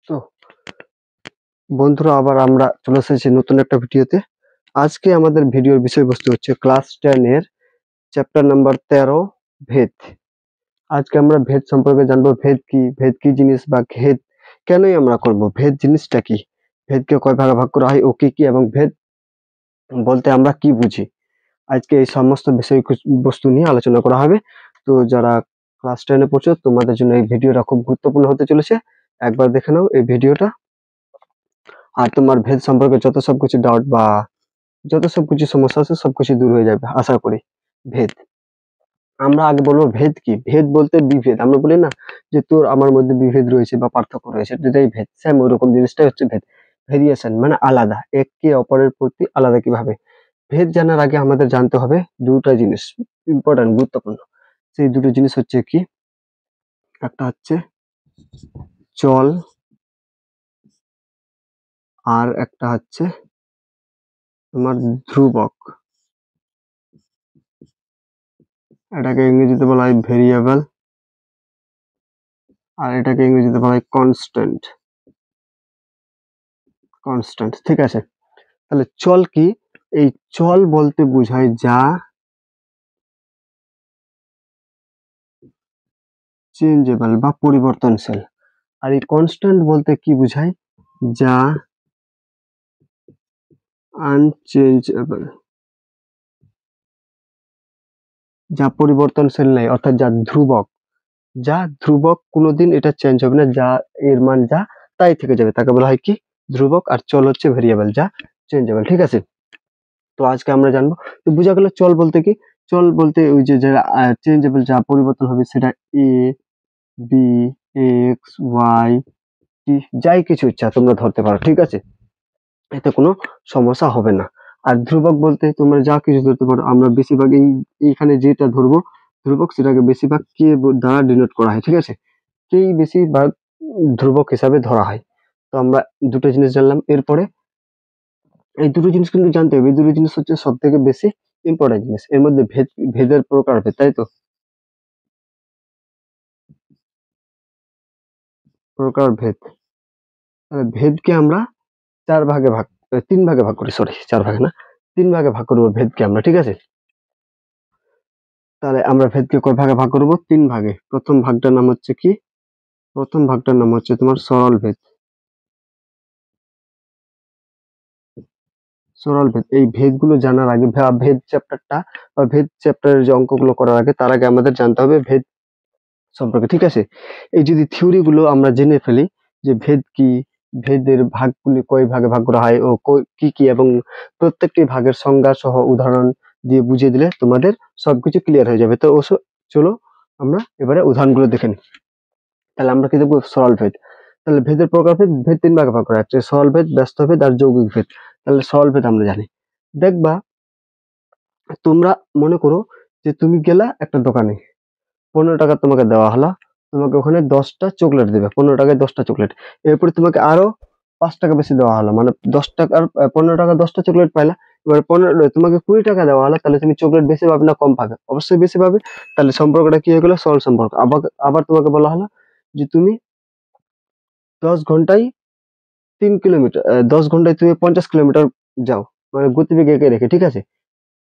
তো বন্ধুরা, আবার আমরা চলে এসেছি নতুন একটা ভিডিওতে। আজকে আমাদের ভিডিওর বিষয়বস্তু হচ্ছে ক্লাস 10 এর চ্যাপ্টার নাম্বার 13, ভেদ। আজকে আমরা ভেদ সম্পর্কে জানবো। ভেদ কি জিনিস, বা ভেদ কেনই আমরা করব, ভেদ জিনিসটা কি, ভেদকে কয় ভাগে ভাগ করা হয় ও কি কি, এবং ভেদ বলতে আমরা কি বুঝি। আজকে এই সমস্ত বিষয় বস্তু নিয়ে আলোচনা করা হবে। তো যারা ক্লাস 10 এ পড়ছো, তোমাদের জন্য এই ভিডিওটা খুব গুরুত্বপূর্ণ হতে চলেছে। একবার দেখে নাও এই ভিডিওটা, আর তোমার ভেদ সম্পর্কে যত সবকিছু ডাউট বা যত সবকিছু সমস্যা আছে সবকিছু দূর হয়ে যাবে আশা করি। ভেদ, আমরা আগে বলবো ভেদ কি। ভেদ বলতে বিভেদ। আমরা বলি না যে তোর আমার মধ্যে বিভেদ রয়েছে বা পার্থক্য রয়েছে, এটাই ভেদ। সেম ওইরকম জিনিসটাই হচ্ছে ভেদ। ভেরিয়েশন মানে আলাদা, একে অপরের প্রতি আলাদা কিভাবে। ভেদ জানার আগে আমাদের জানতে হবে দুটা জিনিস, ইম্পর্টেন্ট, গুরুত্বপূর্ণ। সেই দুটো জিনিস হচ্ছে কি, একটা হচ্ছে চল, আর একটা হচ্ছে তোমার ধ্রুবক। এটাকে ইংরেজিতে বলা হয় ভেরিয়েবল, আর এটাকে ইংরেজিতে বলা হয় কনস্ট্যান্ট। কনস্ট্যান্ট, ঠিক আছে। তাহলে চল কি? এই চল বলতে বোঝায় যা চেঞ্জেবল বা পরিবর্তনশীল। আর এই কনস্ট্যান্ট বলতে কি বোঝায়? যা আনচেঞ্জেবল, যা পরিবর্তনশীল নেই, অর্থাৎ যা ধ্রুবক। যা ধ্রুবক, কোনোদিন এটা চেঞ্জ হবে না, যা এর মান যা তাই থেকে যাবে, তাকে বলা হয় কি? ধ্রুবক। আর চল হচ্ছে ভেরিয়েবল, যা চেঞ্জেবল, ঠিক আছে। তো আজকে আমরা জানবো। তো বোঝা গেল চল বলতে কি। চল বলতে ওই যে যারা চেঞ্জেবল, যা পরিবর্তন হবে, সেটা এ, বি, এক্স, ওয়াই, টি, যাই কিছু ইচ্ছা তোমরা ধরতে পারো, ঠিক আছে। এতে কোনো সমস্যা হবে না। আর ধ্রুবক বলতে তোমরা যা কিছু ধরতে পারো। আমরা বেশিরভাগ এইখানে যেটা ধরবো ধ্রুবক, সেটাকে বেশিরভাগ কে দ্বারা ডিনোট করা হয়, ঠিক আছে। কেই বেশিরভাগ ধ্রুবক হিসাবে ধরা হয়। তো আমরা দুটো জিনিস জানলাম। এরপরে এই দুটো জিনিস কিন্তু জানতে হবে। এই দুটো জিনিস হচ্ছে সব থেকে বেশি ইম্পর্টেন্ট জিনিস। এর মধ্যে ভেদের প্রকারভেদ, তাই তো। প্রকারভেদ, ভেদকে আমরা তিন ভাগে ভাগ করি, সরি 4 ভাগে না, 3 ভাগে ভাগ করবো ভেদকে আমরা, ঠিক আছে। তাহলে আমরা ভেদকে কয় ভাগে ভাগ করবো? 3 ভাগে। প্রথম ভাগটার নাম হচ্ছে কি? প্রথম ভাগটার নাম হচ্ছে তোমার সরল ভেদ। সরল ভেদ, এই ভেদগুলো জানার আগে ভেদ চ্যাপ্টারটা বা ভেদ চ্যাপ্টারের যে অঙ্কগুলো করার আগে, তার আগে আমাদের জানতে হবে ভেদ সম্পর্কে, ঠিক আছে। এই যদি থিওরি গুলো আমরা জেনে ফেলি যে ভেদ কি, ভেদের ভাগগুলি কয় ভাগে ভাগ করা হয় ও কি কি, এবং প্রত্যেকটি ভাগের সংজ্ঞা সহ উদাহরণ দিয়ে বুঝিয়ে দিলে তোমাদের সবকিছু ক্লিয়ার হয়ে যাবে। তো চলো আমরা এবারে উদাহরণগুলো দেখে নিই। তাহলে আমরা কি দেখবো? সরল ভেদ। তাহলে ভেদের প্রকারভেদ, ভেদ 3 ভাগে ভাগ করা হচ্ছে, সরল ভেদ, ব্যস্ত ভেদ আর যৌগিক ভেদ। তাহলে সরল ভেদ আমরা জানি। দেখবা, তোমরা মনে করো যে তুমি গেলা একটা দোকানে, 15 টাকা তোমাকে দেওয়া হলো, তোমাকে ওখানে 10টা চকলেট দেবে, 15 টাকায় 10টা চকলেট। এরপরে তোমাকে আরো 5 টাকা বেশি দেওয়া হলো, মানে 10 টাকার 15 টাকা 10টা চকলেট পাইলা। এবার তোমাকে 20 টাকা দেওয়া হলো, তাহলে তুমি চকলেট বেশি পাবে না কম পাবে? অবশ্যই বেশি পাবে। তাহলে সম্পর্কটা কি হয়ে গেল? সরল সম্পর্ক। আবার আবার তোমাকে বলা হলো যে তুমি 10 ঘন্টায় 3 কিলোমিটার, 10 ঘন্টায় তুমি 50 কিলোমিটার যাও, মানে গতিবেগ একে রেখে, ঠিক আছে।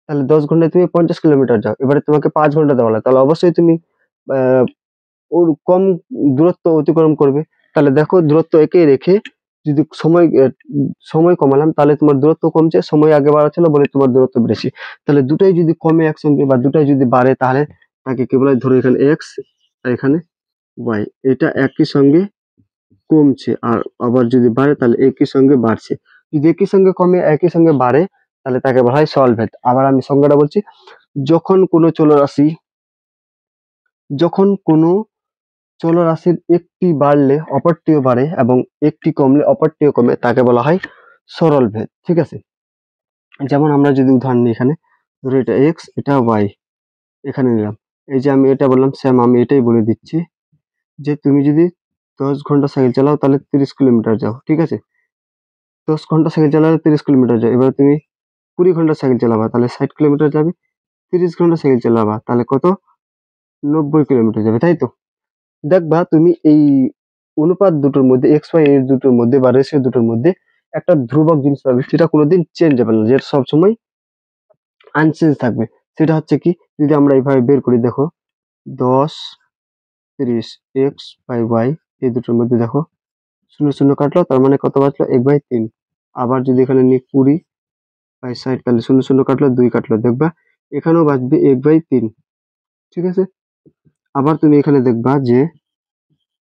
তাহলে 10 ঘন্টায় তুমি 50 কিলোমিটার যাও। এবারে তোমাকে 5 ঘন্টা দেওয়া হলো, তাহলে অবশ্যই তুমি আহ, ওর কম দূরত্ব অতিক্রম করবে। তাহলে দেখো, দূরত্ব একই রেখে যদি সময় কমালাম, তাহলে তোমার দূরত্ব কমছে, সময় আগে বাড়া ছিল বলে তোমার দূরত্ব বেশি। তাহলে দুটাই যদি কমে একসঙ্গে, বা দুটাই যদি বাড়ে, তাহলে তাকে কি বলে? ধরো এখানে এক্স আর এখানে ওয়াই, এটা একই সঙ্গে কমছে, আর আবার যদি বাড়ে তাহলে একই সঙ্গে বাড়ছে। যদি একই সঙ্গে কমে একই সঙ্গে বাড়ে, তাহলে তাকে বলা হয় সরল ভেদ। আবার আমি সংজ্ঞাটা বলছি। যখন কোনো চলরাশি, যখন কোনো চলরাশির একটি বাড়লে অপরটিও বাড়ে এবং একটি কমলে অপরটিও কমে, তাকে বলা হয় সরল ভেদ, ঠিক আছে। যেমন আমরা যদি উদাহরণ নিই, এখানে ধরো এটা এক্স, এটা ওয়াই, এখানে নিলাম। এই যে আমি এটা বললাম, সেম আমি এটাই বলে দিচ্ছি যে তুমি যদি 10 ঘন্টা সাইকেল চালাও, তাহলে 30 কিলোমিটার যাও, ঠিক আছে। 10 ঘন্টা সাইকেল চালালে 30 কিলোমিটার যাও। এবার তুমি 20 ঘন্টা সাইকেল চালাবা, তাহলে 60 কিলোমিটার যাবে। 30 ঘন্টা সাইকেল চালাবা, তাহলে কত? 90 কিলোমিটার যাবে, তাই তো। দেখবা তুমি এই অনুপাত দুটোর মধ্যে এক্স ওয়াই এর দুটোর মধ্যে বা রেশিও দুটোর মধ্যে একটা ধ্রুবক জিনিস পাবে, সেটা কোনোদিন চেঞ্জ হবে না, যেটা সবসময় আনচেঞ্জ থাকবে। সেটা হচ্ছে কি, যদি আমরা এইভাবে বের করি, দেখো 10 30 এক্স বাই ওয়াই এই দুটোর মধ্যে দেখো শূন্য শূন্য কাটলো, তার মানে কত বাঁচলো 1/3। আবার যদি এখানে নিই 20 বাই 60, তাহলে শূন্য শূন্য কাটলো 2 কাটলো, দেখবা এখানেও বাঁচবে 1/3। ঠিক আছে, আবার তুমি এখানে দেখবা যে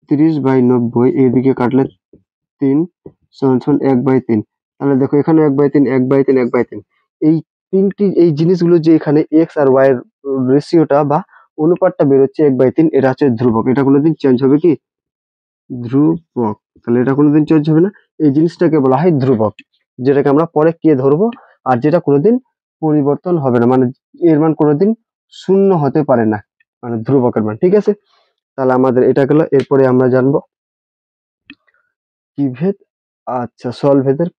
30/90 এইদিকে কাটলে 3 সমান সমান 1/3। তাহলে দেখো এখানে 1/3 1/3 1/3, এই তিনটি এই জিনিসগুলো যে এখানে এক্স আর ওয়াই এর রেশিওটা বা অনুপাতটা বেরোচ্ছে 1/3, এটা হচ্ছে ধ্রুবক, এটা কোনোদিন চেঞ্জ হবে কি, ধ্রুবক। তাহলে এটা কোনোদিন চেঞ্জ হবে না, এই জিনিসটাকে বলা হয় ধ্রুবক, যেটাকে আমরা পরে কে ধরবো, আর যেটা কোনোদিন পরিবর্তন হবে না, মানে এর মান কোনোদিন শূন্য হতে পারে না, মানে ধ্রুবকের মান। ঠিক আছে, তাহলে আমাদের এটা গেল। এরপরে আমরা জানবো কি ভেদ। আচ্ছা, সল ভেদের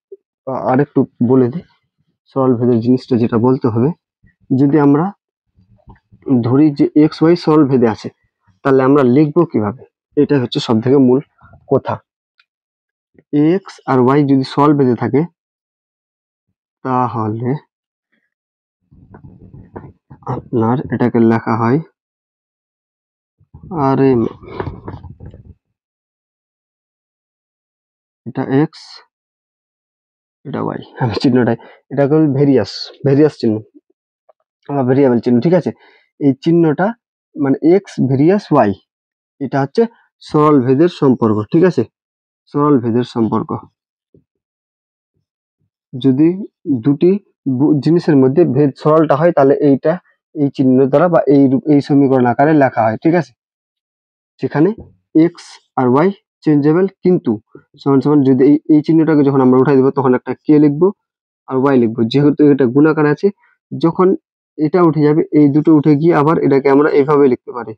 আরেকটু বলে দিই। সল ভেদের জিনিসটা যেটা বলতে হবে, যদি আমরা ধরি যে এক্স ওয়াই সল ভেদে আছে, তাহলে আমরা লিখবো কিভাবে, এটা হচ্ছে সব থেকে মূল কথা। এক্স আর ওয়াই যদি সল ভেদে থাকে, তাহলে আপনার এটাকে লেখা হয়, আরে এটা এক্স এটা ওয়াই, আমি চিহ্নটাই, এটাকে ভেরিয়াস, ভেরিয়াস চিহ্ন বা ভেরিয়েবল চিহ্ন। ঠিক আছে, এই চিহ্নটা মানে এক্স ভেরিয়াস ওয়াই, এটা হচ্ছে সরল ভেদের সম্পর্ক। ঠিক আছে, সরল ভেদের সম্পর্ক যদি দুটি জিনিসের মধ্যে ভেদ সরলটা হয়, তাহলে এইটা এই চিহ্ন দ্বারা বা এই সমীকরণ আকারে লেখা হয়। ঠিক আছে, যেখানে এক্স আর ওয়াই চেঞ্জেবল, কিন্তু সমান সমান যদি এই চিহ্নটাকে যখন আমরা উঠাই দেবো, তখন একটা কে লিখবো আর ওয়াই লিখবো, যেহেতু এটা গুণাকার আছে, যখন এটা উঠে যাবে এই দুটো উঠে গিয়ে আবার এটাকে আমরা এইভাবে লিখতে পারি,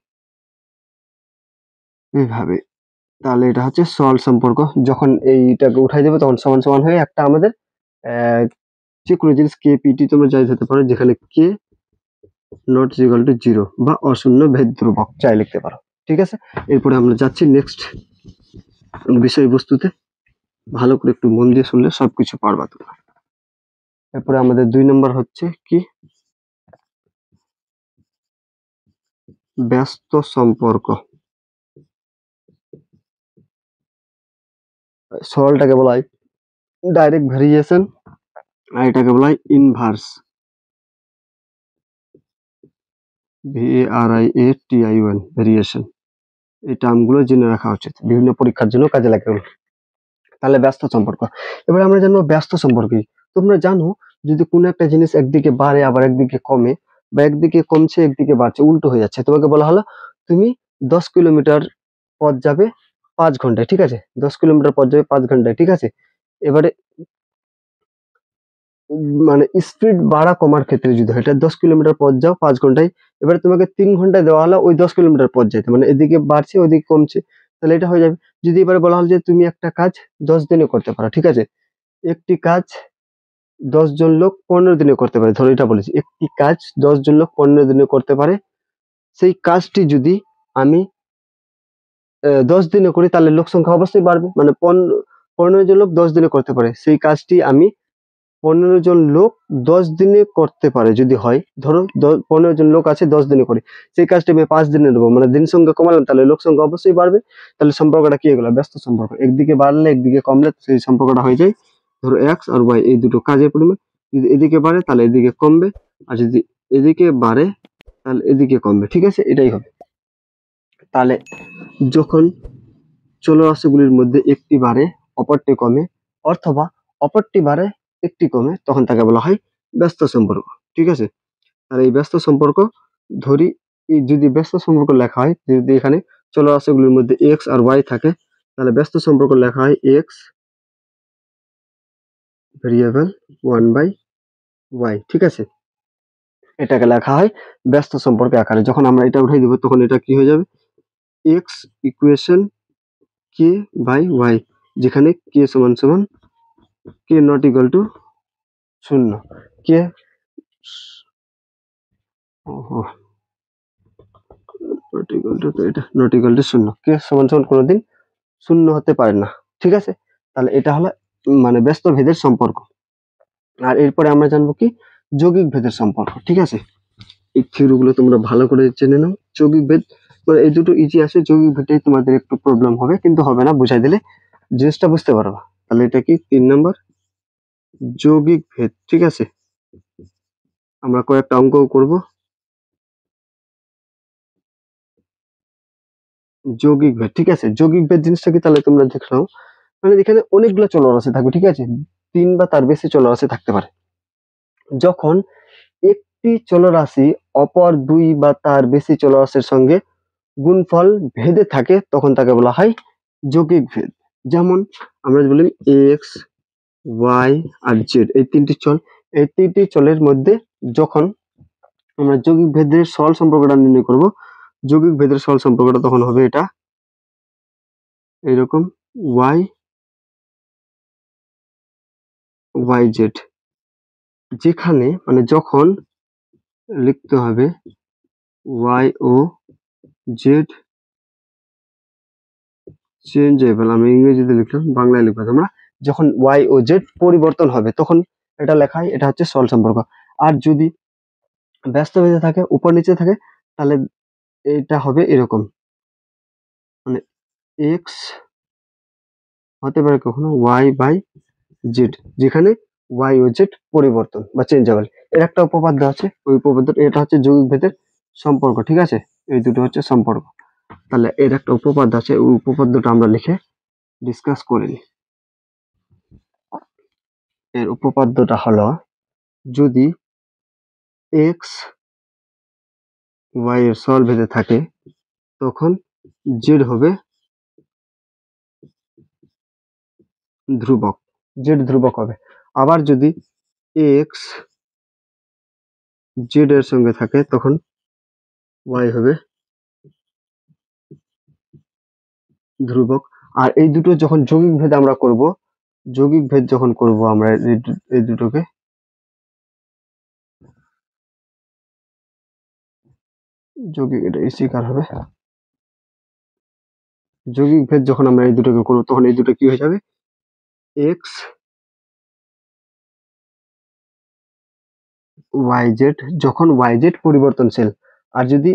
এইভাবে। তাহলে এটা হচ্ছে সরল সম্পর্ক, যখন এইটাকে উঠাই দেবে তখন সমান সমান হয়ে একটা আমাদের যে কোনো জিনিস কে পিটি তোমরা যাই ধরতে পারো, যেখানে কে নট ইকুয়াল টু 0 বা অশূন্য ভেদ ধ্রুবক চাই লিখতে পারো। ঠিক আছে, এরপরে আমরা যাচ্ছি নেক্সট বিষয়বস্তুতে, ভালো করে একটু মন দিয়ে শুনলে সবকিছু পারবা তোমরা। এরপরে আমাদের 2 নম্বর হচ্ছে কি, ব্যস্ত সম্পর্ক। সরলটাকে বলা হয় ডাইরেক্ট ভেরিয়েশন, আর এটাকে বলা হয় ইনভার্স, VARIATION ভেরিয়েশন। এই টার্মগুলো জেনে রাখা উচিত, বিভিন্ন পরীক্ষার জন্য কাজে লাগে। তাহলে ব্যস্ত সম্পর্ক, এবার আমরা জানবো ব্যস্ত সম্পর্কে। তোমরা জানো যদি কোনো একটা জিনিস একদিকে বাড়ে আবার একদিকে কমে, বা একদিকে কমছে একদিকে বাড়ছে, উল্টো হয়ে যাচ্ছে, তোমাকে বলা হলো তুমি 10 কিলোমিটার পথ যাবে 5 ঘন্টায়। ঠিক আছে, 10 কিলোমিটার পথ যাবে 5 ঘন্টায়। ঠিক আছে, এবারে মানে স্পিড বাড়া কমার ক্ষেত্রে যদি হয়, এটা 10 কিলোমিটার পথ যাও 5 ঘন্টায়, এবারে তোমাকে 3 ঘন্টায় দেওয়া হলো ওই 10 কিলোমিটার পথ যেতে, মানে এদিকে বাড়ছে ওইদিকে কমছে, তাহলে এটা হয়ে যাবে। যদি এবারে বলা হলো যে তুমি একটা কাজ 10 দিনে করতে পারো, ঠিক আছে, একটি কাজ 10 জন লোক 15 দিনে করতে পারে, ধরো এটা বলেছি একটি কাজ 10 জন লোক 15 দিনে করতে পারে, সেই কাজটি যদি আমি 10 দিনে করি, তাহলে লোক সংখ্যা অবশ্যই বাড়বে, মানে 15 জন লোক 10 দিনে করতে পারে, সেই কাজটি আমি 15 জন লোক 10 দিনে করতে পারে যদি হয়, ধরো 15 জন লোক আছে 10 দিনে করে, সেই কাজটা আমি 5 দিনে নেবো, মানে দিন সংখ্যা কমালাম, তাহলে লোক সংখ্যা অবশ্যই বাড়বে। তাহলে সম্পর্কটা কি হয়ে গেল, ব্যস্ত সম্পর্ক। একদিকে বাড়লে একদিকে কমলে সেই সম্পর্কটা হয়ে যায়, ধরো এক্স আর ওয়াই এই দুটো কাজের পরিমাণ, যদি এদিকে বাড়ে তাহলে এদিকে কমবে, আর যদি এদিকে বাড়ে তাহলে এদিকে কমবে। ঠিক আছে, এটাই হবে। তাহলে যখন চলরাশিগুলির মধ্যে একটি বাড়ে অপরটি কমে, অথবা অপরটি বাড়ে একটি কমে, তখন তাকে বলা হয় ব্যস্ত সম্পর্ক। ঠিক আছে, আর এই ব্যস্ত সম্পর্ক ধরি, এই যদি ব্যস্ত সম্পর্ক লেখা হয়, যদি এখানে চলরাশিগুলির মধ্যে এক্স আর ওয়াই থাকে, তাহলে ব্যস্ত সম্পর্ক লেখা হয় এক্স ভেরিয়েবল 1/y। ঠিক আছে, এটাকে লেখা হয় ব্যস্ত সম্পর্ক আকারে। যখন আমরা এটা উঠাই দিব তখন এটা কি হয়ে যাবে, x equation k by y, যেখানে কে সমান সমান k not equal to 0, k not equal to 0, k সমান সমান কোনোদিন শূন্য হতে পারে না, ঠিক আছে। তাহলে এটা হলো মানে ব্যস্ত ভেদের সম্পর্ক। আর এরপরে আমরা জানবো কি যৌগিক ভেদের সম্পর্ক, ঠিক আছে। এই থিওরি গুলো তোমরা ভালো করে জেনে নাও। যৌগিক ভেদ মানে এই দুটো ইজি আছে, যৌগিক ভেদে তোমাদের একটু প্রবলেম হবে, কিন্তু হবে না, বুঝাই দিলে জিনিসটা বুঝতে পারবা। তাহলে এটা কি 3 নম্বর যৌগিক ভেদ, ঠিক আছে। আমরা কয়েকটা অঙ্ক করব। যৌগিক ভেদ, ঠিক আছে। যৌগিক ভেদ জিনিসটা কি তাহলে তোমরা দেখে নাও। মানে এখানে অনেকগুলো চলরাশি থাকবে, ঠিক আছে, 3 বা তার বেশি চলরাশি থাকতে পারে। যখন একটি চলরাশি অপর 2 বা তার বেশি চলরাশির সঙ্গে গুণফল ভেদে থাকে তখন তাকে বলা হয় যৌগিক ভেদ। যেমন আমরা যদি বলি এক্স, ওয়াই আর জেড, এই তিনটি চলের মধ্যে যখন আমরা যৌগিক ভেদের সরল সম্পর্কটা নির্ণয় করব, যৌগিক ভেদের সরল সম্পর্কটা তখন হবে এটা এরকম ওয়াই ওয়াই জেড, যেখানে মানে যখন লিখতে হবে ওয়াই ও জেড চেঞ্জেবল, আমি ইংরেজিতে লিখলাম, বাংলায় লিখবো তোমরা, যখন ওয়াই ও জেড পরিবর্তন হবে তখন এটা লেখায়, এটা হচ্ছে সরল সম্পর্ক। আর যদি ব্যস্ত ভেদে থাকে, উপর নিচে থাকে, তাহলে এটা হবে এরকম, মানে এক্স হতে পারে কখনো ওয়াই বাই জেড, যেখানে ওয়াই ও জেড পরিবর্তন বা চেঞ্জেবল। এর একটা উপপাদ্য আছে, ওই উপপাদ্য এটা হচ্ছে যৌগিক ভেদের সম্পর্ক, ঠিক আছে। এই দুটো হচ্ছে সম্পর্ক। তাহলে এর একটা উপপাদ্য আছে, ওই উপপাদ্যটা আমরা লিখে ডিসকাস করে নিই। এর উপপাদ্যটা হলো, যদি এক্স ওয়াই এর সরল ভেদে থাকে তখন জেড হবে ধ্রুবক, জেড ধ্রুবক হবে। আবার যদি এক্স জেড এর সঙ্গে থাকে তখন ওয়াই হবে ধ্রুবক। আর এই দুটো যখন যৌগিক ভেদ আমরা করব, যৌগিক ভেদ যখন করব আমরা এই দুটোকে, যৌগিক, এটা এসি কার হবে, যৌগিক ভেদ যখন আমরা এই দুটোকে করব তখন এই দুটো কি হয়ে যাবে, এক্স ওয়াই জেড, যখন ওয়াই জেড পরিবর্তনশীল। আর যদি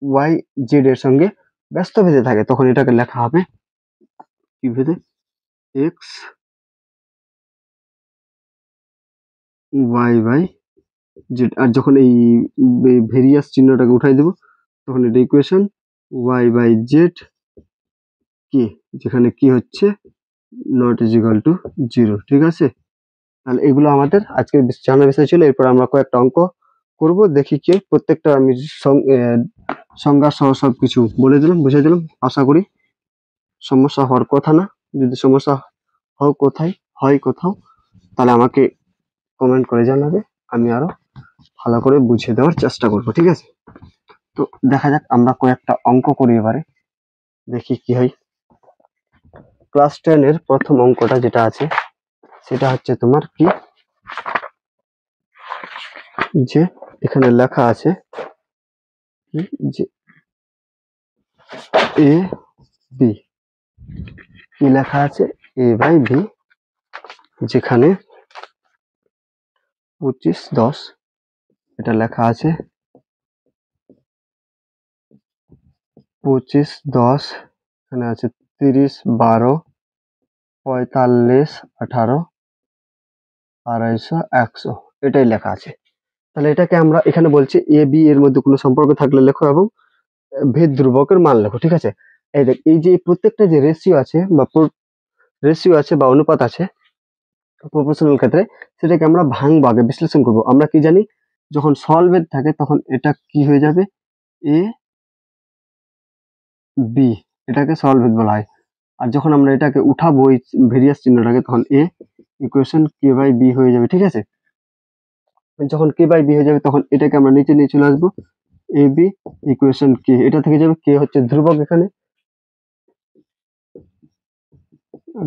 ওয়াই জেড এর সঙ্গে ব্যস্ত ভেদে থাকে তখন এটাকে লেখা হবে কি ভেদে, এক্স ওয়াই বাই জেড। আর যখন এই ভেরিয়াস চিহ্নটাকে উঠাই দেব তখন এটা ইকুয়েশন ওয়াই বাই জেড কে, যেখানে কি হচ্ছে নট ইজ ইকুয়াল টু 0, ঠিক আছে। তাহলে এগুলো আমাদের আজকের জানার বিষয় ছিল। এরপর আমরা কয়েকটা অঙ্ক করব, দেখি কি প্রত্যেকটা আমি সংজ্ঞা সহ সবকিছু বলে দিলাম, বুঝিয়ে দিলাম। আশা করি সমস্যা হওয়ার কথা না। যদি সমস্যা হয় কোথাও, তাহলে আমাকে কমেন্ট করে জানাবে, আমি আরো ভালো করে বুঝিয়ে দেওয়ার চেষ্টা করব, ঠিক আছে। তো দেখা যাক, আমরা কয়েকটা অঙ্ক করি এবারে, দেখি কি হয়। ক্লাস 10 এর প্রথম অঙ্কটা যেটা আছে সেটা হচ্ছে তোমার কি, যে এখানে লেখা আছে কি, যে এ বি, কি লেখা আছে এ বাই বি, যেখানে 25, 10 এটা লেখা আছে, 25, 10 এখানে আছে 30, 12, 45, 18, 250, 100, এটাই লেখা আছে। তাহলে এটাকে আমরা এখানে বলছি এ বি এর মধ্যে কোনো সম্পর্ক থাকলে লেখো এবং ভেদ ধ্রুবকের মান লেখো, ঠিক আছে। এই দেখ, এই যে প্রত্যেকটা যে রেশিও আছে বা অনুপাত আছে প্রপোর্শনাল ক্ষেত্রে, সেটাকে আমরা ভাগে বিশ্লেষণ করব। আমরা কি জানি, যখন সরলভেদ থাকে তখন এটা কি হয়ে যাবে, এ বি, এটাকে সরলভেদ বলা হয়। আর যখন আমরা এটাকে উঠাবো এই ভেরিয়াস চিহ্নটাকে, তখন এ ইকুয়েশন কে বাই বি হয়ে যাবে, ঠিক আছে। যখন কে বাই বি হয়ে যাবে তখন এটাকে আমরা নিচে নিয়ে চলে আসবো, এ বি ইকুয়েশন কে, এটা থেকে যাবে, কে হচ্ছে ধ্রুবক এখানে,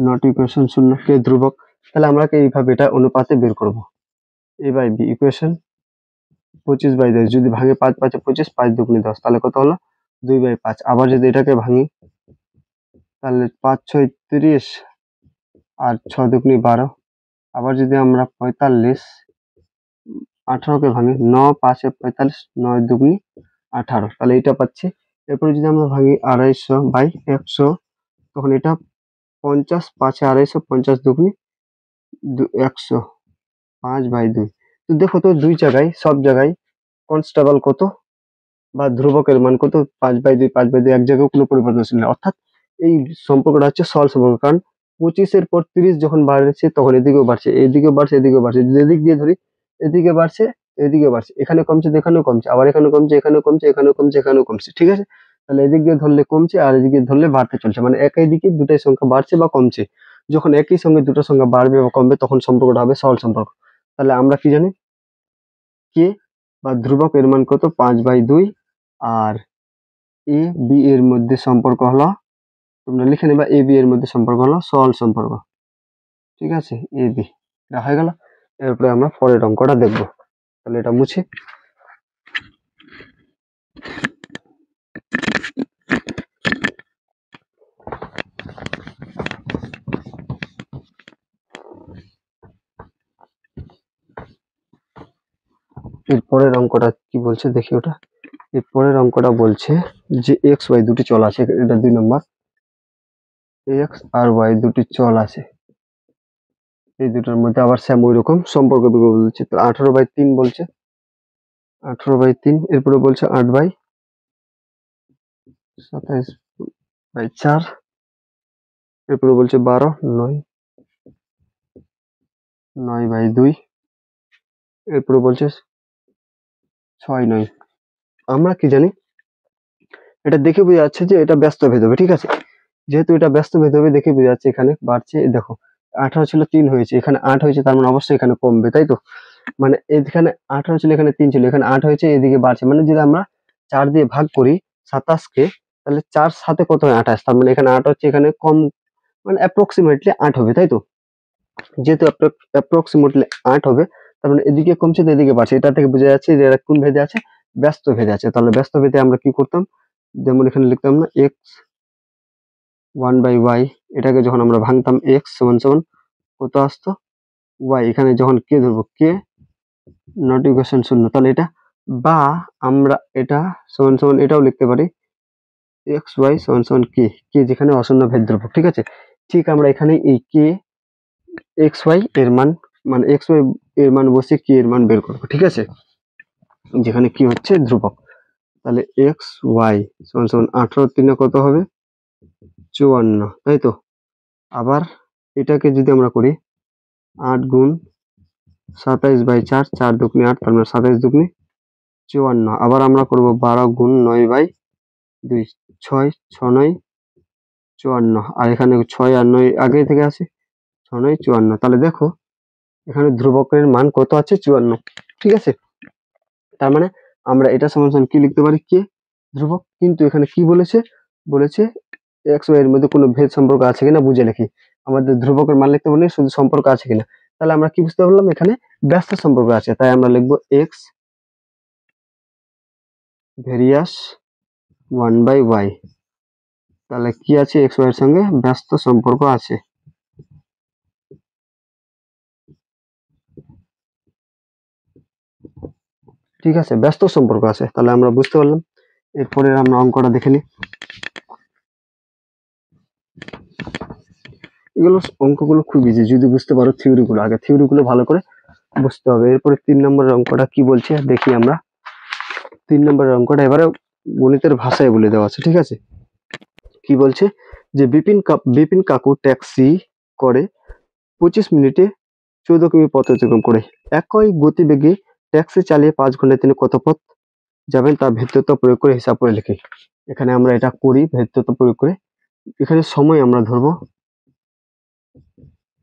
নট ইকুয়েশন 0, কে ধ্রুবক। তাহলে আমরা এইভাবে এটা অনুপাতে বের করব, এ বাই বি ইকুয়েশন 25/10, যদি ভাঙে 5 5 25, 5 2 10, তাহলে কত হলো 2/5। আবার যদি এটাকে ভাঙি তাহলে 5 6 30 আর 6 দুগুনি 12। আবার যদি আমরা 45 18কে ভাঙি, 9 5 45, 9 দুগুনি 18, তাহলে এটা পাচ্ছি। এরপরে যদি আমরা ভাঙি 250 বাই 100, তখন এটা 50, 5 250, 50 দুগুনি 100, 5 বাই 2। তো দেখো তো দুই জায়গায়, সব জায়গায় কনস্টেবল কত বা ধ্রুবকের মান কত, 5 বাই 2, 5 বাই 2, এক জায়গায় কোনো পরিবর্তনশীল নেই। অর্থাৎ এই সম্পর্কটা হচ্ছে সরল সম্পর্ক, কারণ 25-এর পর 30 যখন বাড়ছে তখন এদিকেও বাড়ছে, এদিকেও বাড়ছে, এদিকেও বাড়ছে। যদি এদিক দিয়ে ধরি, এদিকে বাড়ছে, এদিকে বাড়ছে, এখানে কমছে, এখানেও কমছে, আবার এখানে কমছে, এখানেও কমছে, এখানেও কমছে, এখানেও কমছে। ঠিক আছে, তাহলে এদিক দিয়ে ধরলে কমছে আর এদিকে ধরলে বাড়তে চলছে, মানে একই দিকে দুটাই সংখ্যা বাড়ছে বা কমছে। যখন একই সঙ্গে দুটো সংখ্যা বাড়বে বা কমবে তখন সম্পর্কটা হবে সরল সম্পর্ক। তাহলে আমরা কি জানি, কে বা ধ্রুবক এর মান কত, 5 বাই 2, আর এ বি এর মধ্যে সম্পর্ক হলো, তোমরা লিখে নেবা, এ বি এর মধ্যে সম্পর্ক হলো সরল সম্পর্ক। ঠিক আছে, এ বি এটা হয়ে গেল। এরপরে আমরা পরের অঙ্কটা দেখবো। তাহলে এটা মুছে, এরপরের অঙ্কটা কি বলছে দেখি ওটা। এরপরের অঙ্কটা বলছে যে এক্স ওয়াই দুটি চল আছে, এটা 2 নম্বর। এক্স আর ওয়াই দুটি চল আছে, এই দুটোর মধ্যে আবার স্যাম ওই রকম সম্পর্ক বলছে। তো 18 বাই 3 বলছে, 18 বাই 3। এরপরে বলছে 8 বাই 27 বাই 4। এরপরে বলছে 12 9 9 বাই 2। এরপরে বলছে 6 9। আমরা কি জানি, এটা দেখে বোঝা যাচ্ছে যে এটা ব্যস্ত ভেদ হবে। ঠিক আছে, যেহেতু এটা ব্যস্ত ভেদ হবে দেখে বোঝা যাচ্ছে এখানে বাড়ছে। দেখো 18 ছিল 3 হয়েছে, এখানে 8 হয়েছে, তার মানে অবশ্যই এখানে কমবে, তাই তো। মানে এখানে 18 ছিল, এখানে 3 ছিল, এখানে 8 হয়েছে, এদিকে বাড়ছে। মানে যদি আমরা 4 দিয়ে ভাগ করি 27 কে, তাহলে 4 সাথে কত হয় 28, তার মানে এখানে 8 হচ্ছে, এখানে কম, মানে অ্যাপ্রক্সিমেটলি 8 হবে, তাই তো। যেহেতু অ্যাপ্রক্সিমেটলি 8 হবে, তার মানে এদিকে কমছে তো এদিকে বাড়ছে। এটা থেকে বোঝা যাচ্ছে যে এরা কোন ভেদে আছে, ব্যস্ত ভেদে আছে। তাহলে ব্যস্ত ভেদে আমরা কি করতাম, যেমন এখানে লিখতাম না এক্স 1 বাই ওয়াই, এটাকে যখন আমরা ভাঙতাম এক্স সমান সমান কত আসতো, ওয়াই। এখানে যখন কে ধরবো, কে নট ইকুয়াল শূন্য, তাহলে এটা, বা আমরা এটা সমান সমান এটাও লিখতে পারি এক্স ওয়াই সমান সমান কে, কে যেখানে অশূন্য ভেদ ধ্রুবক। ঠিক আছে, ঠিক আমরা এখানে এই কে এক্স ওয়াই এর মান, মানে এক্স ওয়াই এর মান বসে কে এর মান বের করবো। ঠিক আছে, যেখানে কি হচ্ছে ধ্রুবক। তাহলে এক্স ওয়াই সমান সমান 18 3 কত হবে, 54, তাই তো। আবার এটাকে যদি আমরা করি 8 গুণ 27 বাই 4, 4 দুগুনি 8, তার মানে 27 দুগুনি 54। আবার আমরা করব 12 গুণ 9 বাই 2, 6 6 9 54। আর এখানে 6 আর 9 আগে থেকে আছে, 6 9 54। তাহলে দেখো এখানে ধ্রুবকের মান কত আছে, 54। ঠিক আছে, তার মানে আমরা এটা সমান সমান কি লিখতে পারি, কে ধ্রুবক। কিন্তু এখানে কি বলেছে, বলেছে এক্স ওয়াই এর মধ্যে কোনো ভেদ সম্পর্ক আছে কিনা বুঝে লিখি। আমাদের ধ্রুবকের মান লিখতে বলি, শুধু সম্পর্ক আছে কিনা। তাহলে আমরা কি বুঝতে পারলাম, এখানে ব্যস্ত সম্পর্ক আছে, তাই আমরা লিখবো এক্স ভেরিয়াস 1 বাই ওয়াই। তাহলে কি আছে, এক্স ওয়াই এর সঙ্গে ব্যস্ত সম্পর্ক আছে। ঠিক আছে, ব্যস্ত সম্পর্ক আছে, তাহলে আমরা বুঝতে পারলাম। এরপরে আমরা অঙ্কটা দেখে নিই। এগুলো অঙ্কগুলো খুব ইজি, যদি বুঝতে পারো থিওরি গুলো, আগে থিওরি গুলো ভালো করে বুঝতে হবে। এরপরে 3 নম্বরের অঙ্কটা কি বলছে দেখি আমরা। 3 নম্বরের অঙ্কটা এবারে গণিতের ভাষায় বলে দেওয়া আছে। ঠিক আছে, কি বলছে যে বিপিন কাকু ট্যাক্সি করে 25 মিনিটে 14 কিমি পথ অতিক্রম করে। একই গতিবেগে ট্যাক্সি চালিয়ে 5 ঘন্টায় তিনি কত পথ যাবেন তা ভেদতত্ত্ব প্রয়োগ করে হিসাব করে লিখি। এখানে আমরা এটা করি ভেদতত্ত্ব প্রয়োগ করে। এখানে সময় আমরা ধরবো,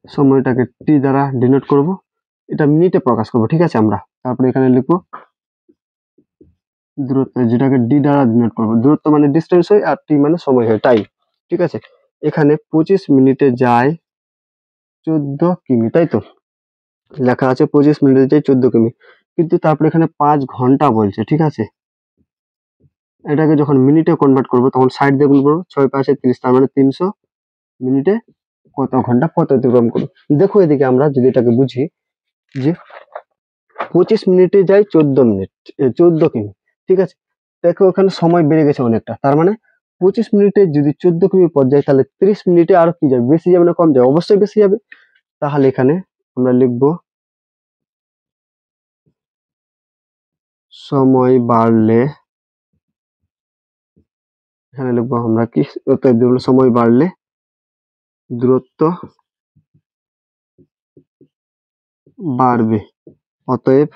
সময়টাকে টি দ্বারা ডিনোট করব, এটা মিনিটে প্রকাশ করব। ঠিক আছে, আমরা তারপরে এখানে লিখবো দূরত্ব, যেটাকে ডি দ্বারা ডিনোট করব। দূরত্ব মানে ডিস্টেন্স হয় আর টি মানে সময় হয়, তাই। ঠিক আছে, এখানে 25 মিনিটে যায় 14 কিমি, তাই তো। লেখা আছে 25 মিনিটে যায় 14 কিমি, কিন্তু তারপরে এখানে 5 ঘন্টা বলছে। ঠিক আছে, এটাকে যখন মিনিটে কনভার্ট করবো তখন 60 দিয়ে গুণ করবো, 6 5 30, তার মানে 300 মিনিটে কত ঘন্টা পথ অতিক্রম করবে। দেখো এদিকে আমরা যদি এটাকে বুঝি যে 25 মিনিটে যায় 14 মিনিট, 14 কিমি, ঠিক আছে। দেখো ওখানে সময় বেড়ে গেছে অনেকটা, তার মানে 25 মিনিটে যদি 14 কিমি পথ যায় তাহলে 30 মিনিটে আরো কি যাবে, বেশি যাবে না কম যাবে? অবশ্যই বেশি যাবে। তাহলে এখানে আমরা লিখবো সময় বাড়লে, এখানে লিখবো আমরা কি, অতএব লিখবো সময় বাড়লে দূরত্ব বাড়বে। অতএব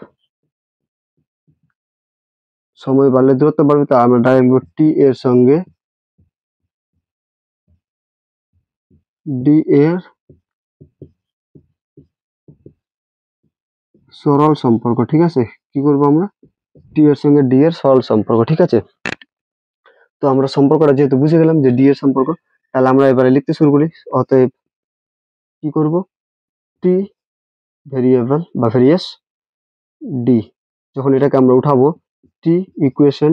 সময় বাড়লে দূরত্ব বাড়বে, তা আমরা ডাইরেক্ট লিখবো টি এর সঙ্গে ডি এর সরল সম্পর্ক, ঠিক আছে। কি করবো আমরা, টি এর সঙ্গে ডি এর সরল সম্পর্ক, ঠিক আছে। তো আমরা সম্পর্কটা যেহেতু বুঝে গেলাম যে ডি এর সম্পর্ক, তাহলে আমরা এবারে লিখতে শুরু করি। অতএব কি করব, টি ভেরিয়েবল বা ভেরিয়েস ডি, যখন এটাকে আমরা উঠাবো টি ইকুয়েশন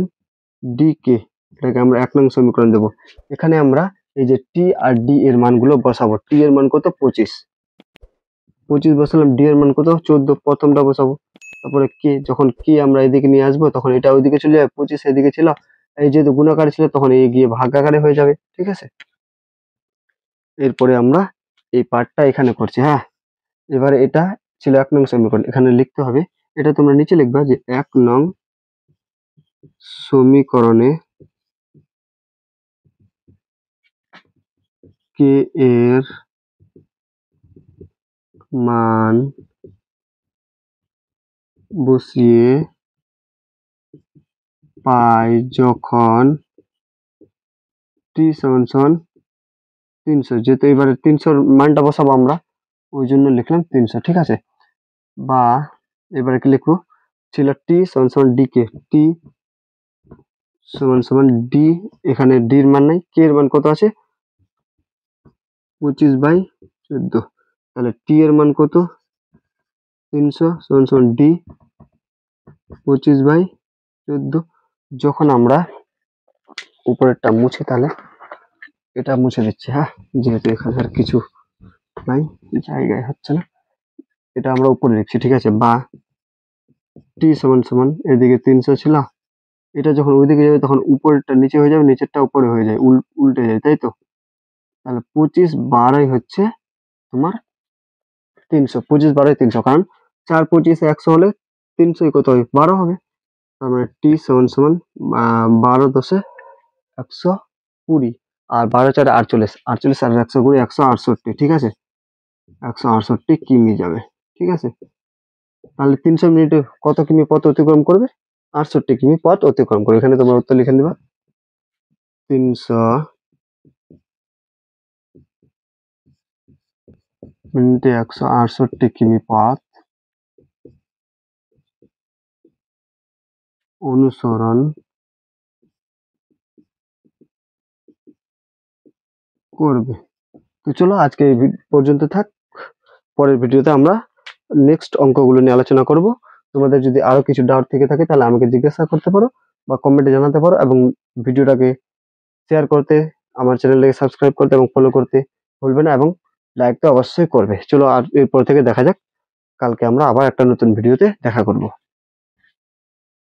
ডি কে, এটাকে আমরা 1 নং সমীকরণ দেবো। এখানে আমরা এই যে টি আর ডি এর মানগুলো বসাবো। টি এর মান কত, 25 বসালাম, ডি এর মান কত 14, প্রথমটা বসাবো। তারপরে কে, যখন কে আমরা এদিকে নিয়ে আসবো তখন এটা ওইদিকে চলে যাবে, 25 এদিকে ছিল, এই যেহেতু গুণাকারে ছিল তখন এই গিয়ে ভাগাকারে হয়ে যাবে, ঠিক আছে। এরপরে আমরা এই পার্টটা এখানে করছি, হ্যাঁ। এবারে এটা ছিল 1 নং সমীকরণ, এখানে লিখতে হবে, এটা তোমরা নিচে লিখবা যে 1 নং সমীকরণে কে এর মান বসিয়ে পাই যখন টি সমান সমান 300, যেহেতু এবারে 300 মানটা বসাবো আমরা, ওই জন্য লিখলাম 300, ঠিক আছে। বা এবারে কি লিখবো, ছিল টি সমান সমান ডি কে, টি সমান সমান ডি, এখানে ডি এর মান নাই, কে এর মান কত আছে 25/14, তাহলে টি এর মান কত 300 সমান সমান ডি 25/14। যখন আমরা উপরেরটা মুছি, তাহলে এটা মুছে দিচ্ছি, হ্যাঁ, যেহেতু এখানে আর কিছু নাই, জায়গায় হচ্ছে না, এটা আমরা উপরে লিখছি, ঠিক আছে। বা টি সমান সমান এদিকে 300 ছিল, এটা যখন ওইদিকে যাবে তখন উপরেরটা নিচে হয়ে যাবে, নিচেরটা উপরে হয়ে যায়, উল্টে যায়, তাই তো। তাহলে 25/12 হচ্ছে তোমার 300, 25/12 300, কারণ 4 25 100 হলে 300 কত হবে 12 হবে। তার মানে টি সমান সমান 12 10 120, আর 12 4 48, 48 আর 120 168, ঠিক আছে, 168 কিমি যাবে, ঠিক আছে। তাহলে 300 মিনিটে কত কিমি পথ অতিক্রম করবে, 68 কিমি পথ অতিক্রম করবে। এখানে তোমরা উত্তর লিখে নিবা, 300 মিনিটে 168 কিমি পথ অনুসরণ করবে। তো চলো আজকে এই পর্যন্ত থাক, পরের ভিডিওতে আমরা নেক্সট অঙ্কগুলো নিয়ে আলোচনা করব। তোমাদের যদি আরো কিছু ডাউট থেকে থাকে তাহলে আমাকে জিজ্ঞাসা করতে পারো বা কমেন্টে জানাতে পারো, এবং ভিডিওটাকে শেয়ার করতে, আমার চ্যানেলটাকে সাবস্ক্রাইব করতে এবং ফলো করতে ভুলবে না, এবং লাইক তো অবশ্যই করবে। চলো আর এরপর থেকে দেখা যাক, কালকে আমরা আবার একটা নতুন ভিডিওতে দেখা করব।